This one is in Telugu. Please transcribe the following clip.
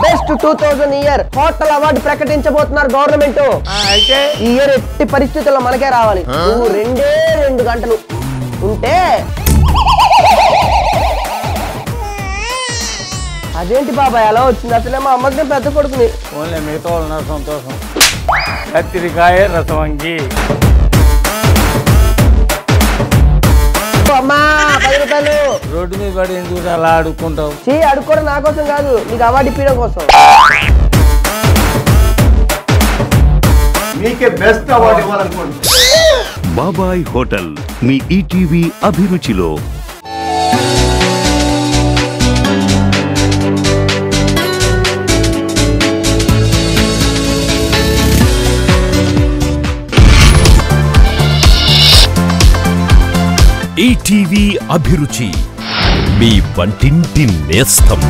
బెస్ట్ 2000 ఇయర్ హోటల్ అవార్డు ప్రకటించబోతున్నారు గవర్నమెంట్. అయితే ఈ ఇయర్ ఎట్టి పరిస్థితుల్లో మనకే రావాలి. నువ్వు 2 గంటలు ఉంటే అదేంటి బాబాయ్ అలా వచ్చింది? అసలే మా అమ్మకి పెద్ద కొడుకుని. ఓన్లీ మిగతా ఉన్నారు సంతోషం. కత్తిరికాయ రసవంగి. అమ్మా 10 రూపాయలు. రోడ్డు మీద పడి ఎందుకు అలా అడుక్కుంటావు? అడుక్కోవడం నా కోసం కాదు, నీకు అవార్డు ఇప్పడం కోసం. మీకే బెస్ట్ అవార్డు ఇవ్వాలనుకోండి. బాబాయ్ హోటల్ మీ ఈటీవీ అభిరుచిలో. ఈటీవీ అభిరుచి మీ వంటింటి నేస్తం.